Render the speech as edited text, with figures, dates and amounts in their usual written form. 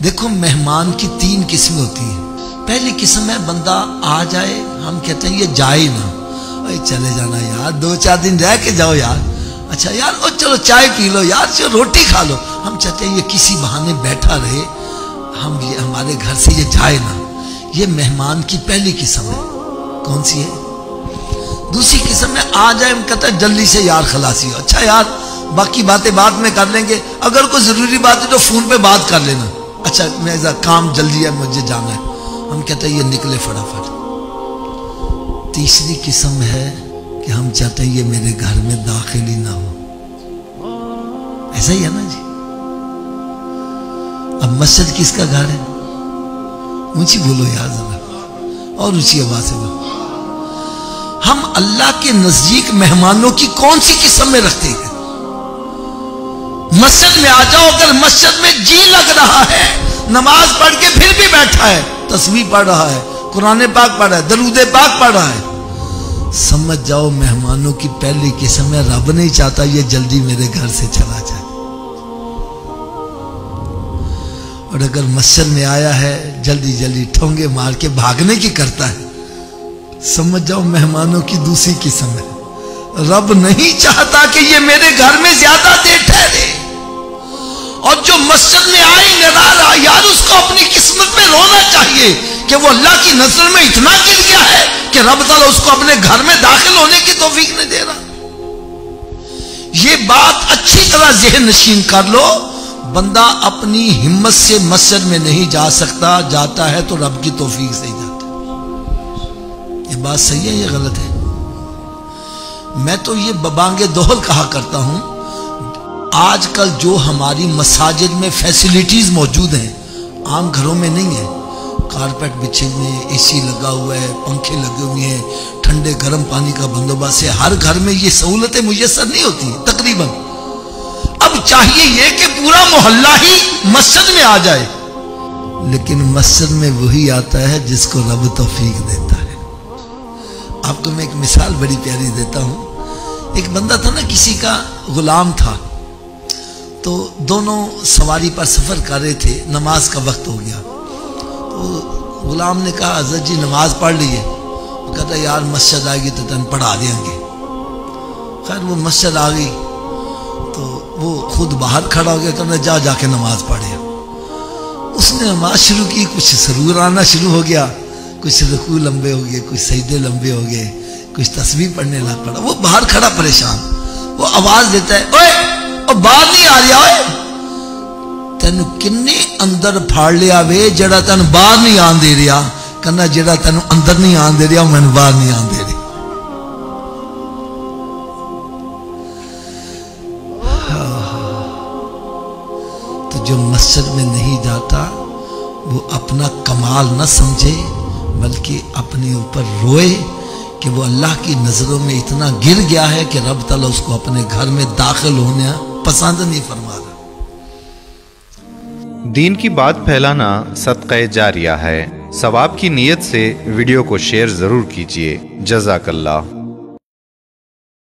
دیکھو مہمان کی 3 قسمیں ہوتی ہیں. پہلی قسم ہے بندہ آ جائے, ہم کہتے ہیں یہ جائے نا, چلے جانا یار, 2-4 دن رہ کے جاؤ یار, اچھا یار او چلو چائے پی لو یار, چلو روٹی کھا لو. ہم چاہتے ہیں یہ کسی بہانے بیٹھا رہے, ہمارے گھر سے یہ جائے نا. یہ مہمان کی پہلی قسم ہے. کون سی ہے؟ دوسری قسم میں آ جائے, ہم کہتے ہیں جلدی سے یار خلاصی ہو, اچھا یار باقی باتیں بعد میں کر لیں گے, اگر کوئی ضروری بات ہے تو فون پہ بات کر لینا, اچھا میرا کام جلدی ہے مجھے جانا ہے. ہم کہتے ہیں یہ نکلے فٹافٹ. تیسری قسم ہے کہ ہم چاہتے ہیں یہ میرے گھر میں داخل ہی نہ ہو. ایسا ہی ہے نا جی. اب مسجد کس کا گھر ہے؟ اونچی بولو یار ذرا, اور اونچی آواز سے بولو. ہم اللہ کے نزدیک مہمانوں کی کون سی قسم میں رکھتے ہیں؟ مسجد میں آ جاؤ, اگر مسجد میں جی لگ رہا ہے, نماز پڑھ کے پھر بھی بیٹھا ہے, تسبیح پڑھ رہا ہے, قرآن پاک پڑھ رہا ہے, درود پاک پڑھ رہا ہے, سمجھ جاؤ مہمانوں کی پہلی قسم ہے رب نہیں چاہتا یہ جلدی میرے گھر سے چلا جائے. اور اگر مسجد میں آیا ہے جلدی جلدی ٹھونگے مار کے بھاگنے کی کرتا ہے, سمجھ جاؤ مہمانوں کی دوسری قسم ہے. رب نہیں چاہتا کہ یہ میرے گھر میں زیادہ دیر ٹھہرے. اور جو مسجد میں آئے نظارہ, یار اس کو اپنی قسمت میں رونا چاہیے کہ وہ اللہ کی نظر میں اتنا گر گیا ہے کہ رب تعالیٰ اس کو اپنے گھر میں داخل ہونے کی توفیق نہیں دے رہا. یہ بات اچھی طرح ذہن نشین کر لو, بندہ اپنی ہمت سے مسجد میں نہیں جا سکتا, جاتا ہے تو رب کی توفیق سے ہی جاتا ہے. یہ بات صحیح ہے یہ غلط ہے؟ میں تو یہ ببانگ دوہل کہا کرتا ہوں, آج کل جو ہماری مساجد میں فیسیلیٹیز موجود ہیں عام گھروں میں نہیں ہیں. کارپیٹ بچھے ہوئے ہیں, اے سی لگا ہوا ہے, پنکھے لگے ہوئے ہیں, ٹھنڈے گرم پانی کا بندوبست ہے. ہر گھر میں یہ سہولتیں میسر نہیں ہوتی ہیں تقریباً. اب چاہیے یہ کہ پورا محلہ ہی مسجد میں آ جائے, لیکن مسجد میں وہی آتا ہے جس کو رب توفیق دیتا ہے. آپ کو میں ایک مثال بڑی پیاری دیتا ہوں. ایک بندہ تھا نا, کسی کا غلام تھا, تو دونوں سواری پر سفر کر رہے تھے, نماز کا وقت ہو گیا. تو غلام نے کہا حضرت جی نماز پڑھ لیے. وہ کہتا یار مسجد آئے گی تو تن پڑھا دیں گے. خیر وہ مسجد آ گئی تو وہ خود باہر کھڑا ہو گیا, کہنا جا کے نماز پڑھے. اس نے نماز شروع کی, کچھ سرور آنا شروع ہو گیا, کچھ رکوع لمبے ہو گئے, کچھ سجدے لمبے ہو گئے, کچھ تسبیح پڑھنے لگ پڑا. وہ باہر کھڑا پریشان, وہ آواز دیتا ہے اوئے او باہر نہیں آ رہا, اوئے تینو کنے اندر پھاڑ لیا وے جڑا تینو باہر نہیں آن دے رہا. کہنا جڑا تینو اندر نہیں آن دے رہا میں باہر نہیں آن دے رہی. تو جو مسجد میں نہیں جاتا وہ اپنا کمال نہ سمجھے, بلکہ اپنے اوپر روئے کہ وہ اللہ کی نظروں میں اتنا گر گیا ہے کہ رب تعالیٰ اس کو اپنے گھر میں داخل ہونے پسند نہیں فرما رہا. دین کی بات پھیلانا صدقہ جاریہ ہے. ثواب کی نیت سے ویڈیو کو شیئر ضرور کیجیے. جزاک اللہ.